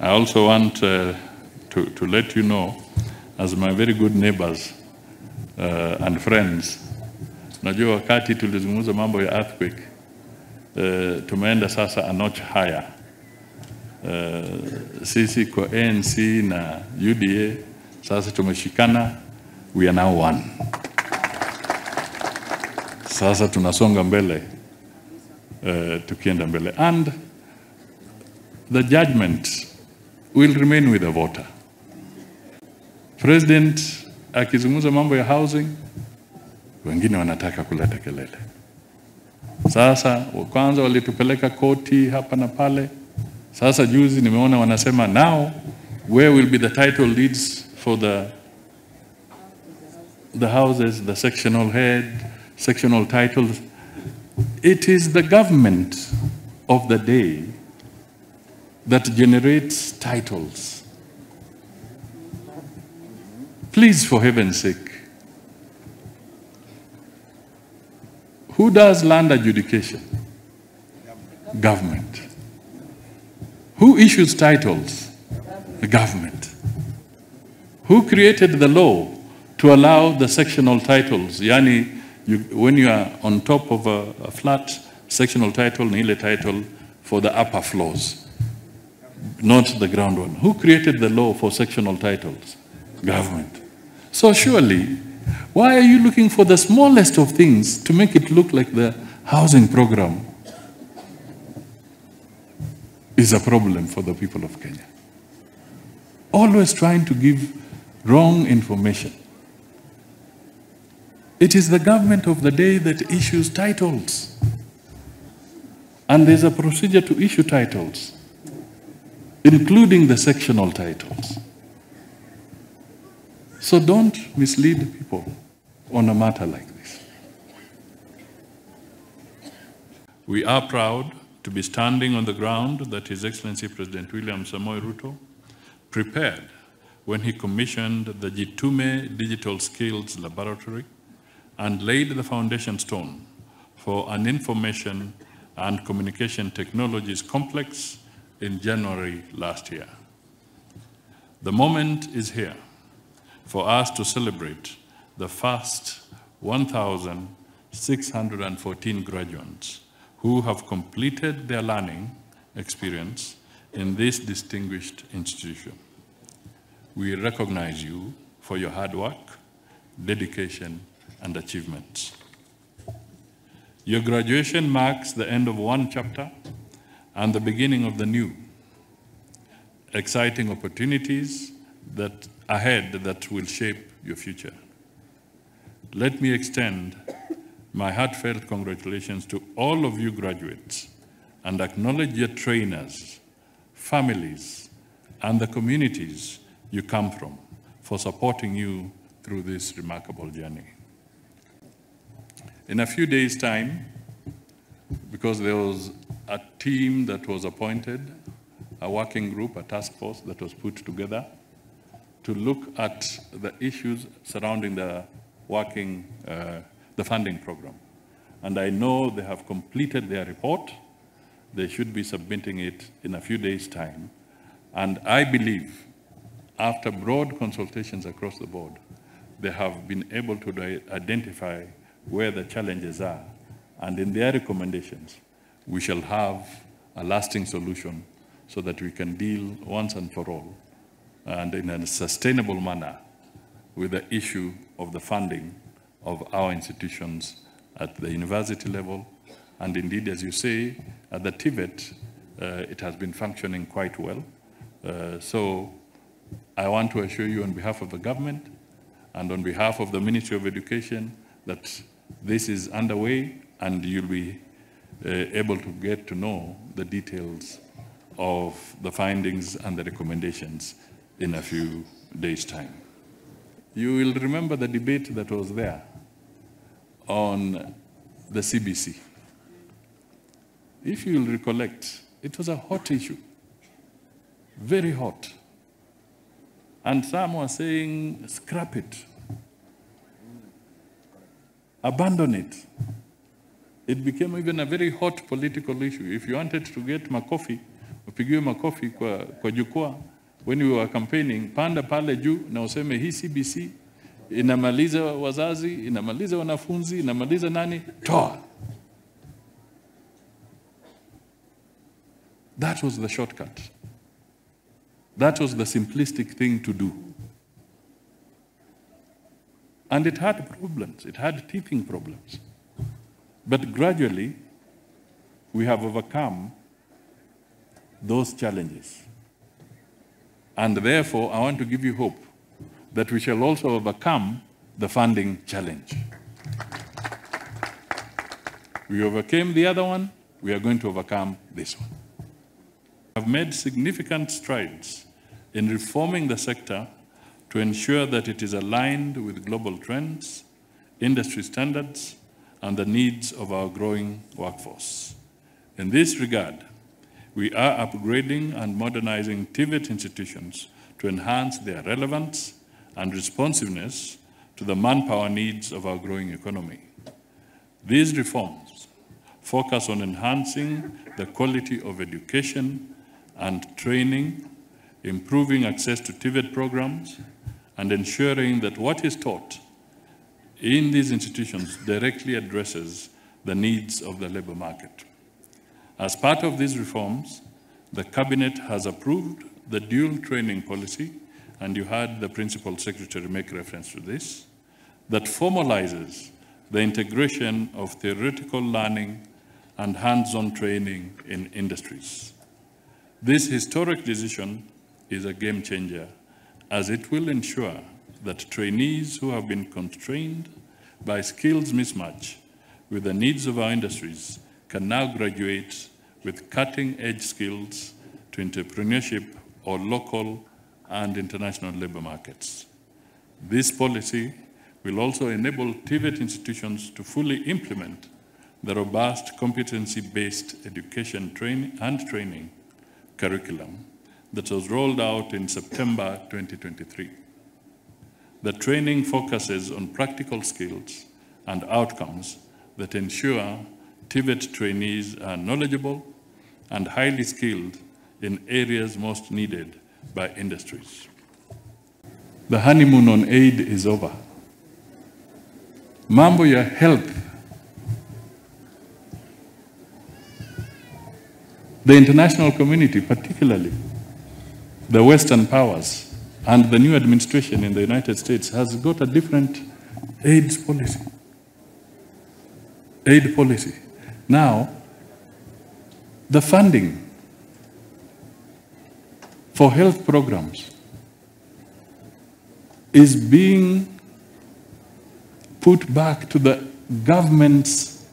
I also want to let you know, as my very good neighbors and friends, najua wakati tulizungumza mambo ya earthquake, tumeenda sasa a notch higher. Sisi kwa ANC na UDA, sasa tumeshikana, we are now one. Sasa tunasonga mbele, tukienda mbele. And the judgment will remain with the voter. President akizungumza mambo ya housing, wengine wanataka kuleta kelele. Sasa kwanza walitupeleka koti hapa na pale. Sasa juzi nimeona wanasema now where will be the title deeds for the houses, the sectional head, sectional titles. It is the government of the day that generates titles. Please, for heaven's sake, who does land adjudication? Government. Who issues titles? The government. Who created the law to allow the sectional titles? Yani, when you are on top of a flat, sectional title, nile title for the upper floors, not the ground one. Who created the law for sectional titles? Government. So surely, why are you looking for the smallest of things to make it look like the housing program is a problem for the people of Kenya? Always trying to give wrong information. It is the government of the day that issues titles. And there's a procedure to issue titles, including the sectional titles. So don't mislead people on a matter like this. We are proud to be standing on the ground that His Excellency President William Samoei Ruto prepared when he commissioned the Jitume Digital Skills Laboratory and laid the foundation stone for an information and communication technologies complex in January last year. The moment is here for us to celebrate the first 1,614 graduates who have completed their learning experience in this distinguished institution. We recognize you for your hard work, dedication, and achievements. Your graduation marks the end of one chapter and the beginning of the new. Exciting opportunities ahead that will shape your future. Let me extend my heartfelt congratulations to all of you graduates and acknowledge your trainers, families, and the communities you come from for supporting you through this remarkable journey. In a few days' time, because there was a team that was appointed, a working group, a task force that was put together to look at the issues surrounding the funding program. And I know they have completed their report. They should be submitting it in a few days' time. And I believe, after broad consultations across the board, they have been able to identify where the challenges are. And in their recommendations, we shall have a lasting solution so that we can deal once and for all and in a sustainable manner with the issue of the funding of our institutions at the university level. And indeed, as you say, at the TVET, it has been functioning quite well. So I want to assure you on behalf of the government and on behalf of the Ministry of Education that this is underway and you'll be able to get to know the details of the findings and the recommendations in a few days' time. You will remember the debate that was there on the CBC. If you will recollect, it was a hot issue, very hot. And some were saying, scrap it, abandon it. It became even a very hot political issue. If you wanted to get my coffee upigiwe makofi kwa jukwaa when we were campaigning, panda pale juu na useme hii CBC inamaliza wazazi, inamaliza wanafunzi, inamaliza nani, toa. That was the shortcut. That was the simplistic thing to do. And it had problems, it had teething problems. But gradually, we have overcome those challenges. And therefore, I want to give you hope that we shall also overcome the funding challenge. We overcame the other one, we are going to overcome this one. We have made significant strides in reforming the sector to ensure that it is aligned with global trends, industry standards, and the needs of our growing workforce. In this regard, we are upgrading and modernizing TVET institutions to enhance their relevance and responsiveness to the manpower needs of our growing economy. These reforms focus on enhancing the quality of education and training, improving access to TVET programs, and ensuring that what is taught in these institutions directly addresses the needs of the labor market. As part of these reforms, the Cabinet has approved the dual training policy, and you heard the Principal Secretary make reference to this, that formalizes the integration of theoretical learning and hands-on training in industries. This historic decision is a game changer, as it will ensure that trainees who have been constrained by skills mismatch with the needs of our industries can now graduate with cutting-edge skills to entrepreneurship or local and international labor markets. This policy will also enable TVET institutions to fully implement the robust competency-based education training curriculum that was rolled out in September 2023. The training focuses on practical skills and outcomes that ensure TVET trainees are knowledgeable and highly skilled in areas most needed by industries. The honeymoon on aid is over. Mambo ya health. The international community, particularly the Western powers and the new administration in the United States, has got a different AIDS policy. Aid policy. Now, the funding for health programs is being put back to the governments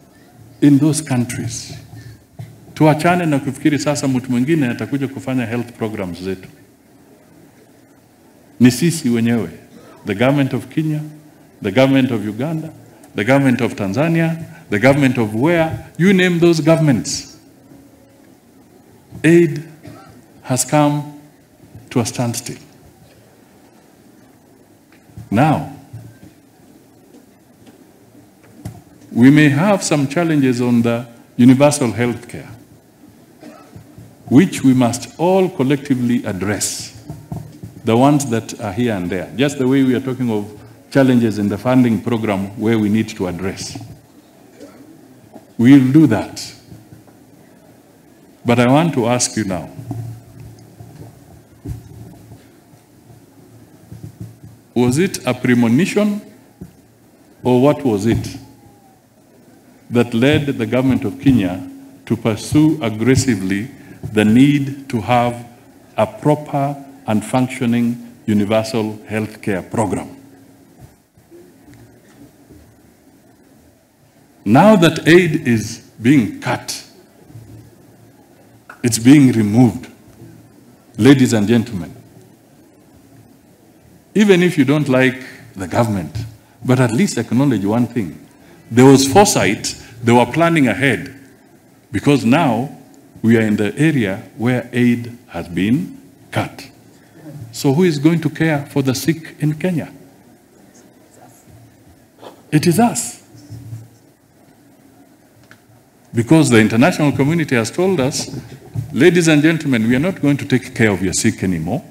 in those countries. Tuachane na kufikiri sasa mtu mwingine atakuja kufanya health programs zetu. Ni sisi wenyewe, the government of Kenya, the government of Uganda, the government of Tanzania, the government of where, you name those governments. Aid has come to a standstill. Now, we may have some challenges on the universal health care, which we must all collectively address. The ones that are here and there, just the way we are talking of challenges in the funding program where we need to address. We'll do that. But I want to ask you now, was it a premonition or what was it that led the government of Kenya to pursue aggressively the need to have a proper and functioning universal health care program? Now that aid is being cut, it's being removed, ladies and gentlemen, even if you don't like the government, but at least acknowledge one thing. There was foresight, they were planning ahead, because now we are in the area where aid has been cut. So who is going to care for the sick in Kenya? It is us. Because the international community has told us, Ladies and gentlemen, we are not going to take care of your sick anymore.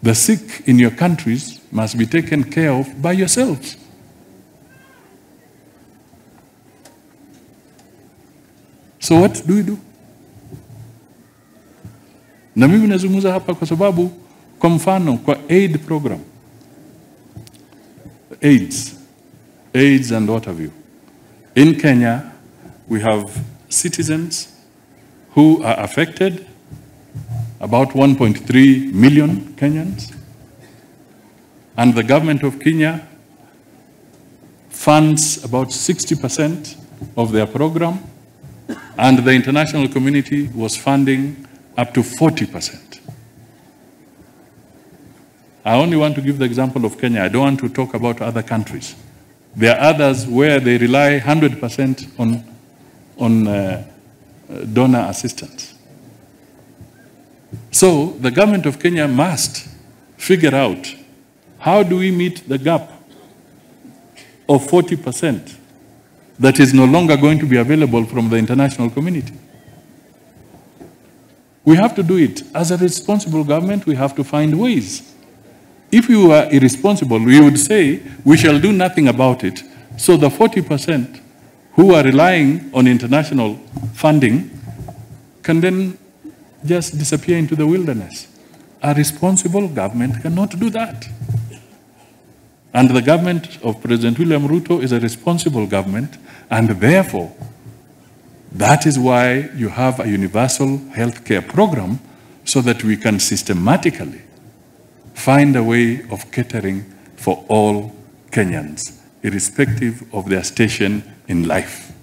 The sick in your countries must be taken care of by yourselves. So what do we do? Na mimi nazungumza hapa kwa sababu kwa mfano kwa aid program, AIDS and what have you. In Kenya, we have citizens who are affected, about 1.3 million Kenyans, and the government of Kenya funds about 60% of their program, and the international community was funding up to 40%. I only want to give the example of Kenya. I don't want to talk about other countries. There are others where they rely 100% on donor assistance. So the government of Kenya must figure out how do we meet the gap of 40% that is no longer going to be available from the international community. We have to do it. As a responsible government, we have to find ways. If we were irresponsible, we would say we shall do nothing about it. So the 40% who are relying on international funding can then just disappear into the wilderness. A responsible government cannot do that. And the government of President William Ruto is a responsible government, and therefore, that is why you have a universal health care program, so that we can systematically find a way of catering for all Kenyans, irrespective of their station in life.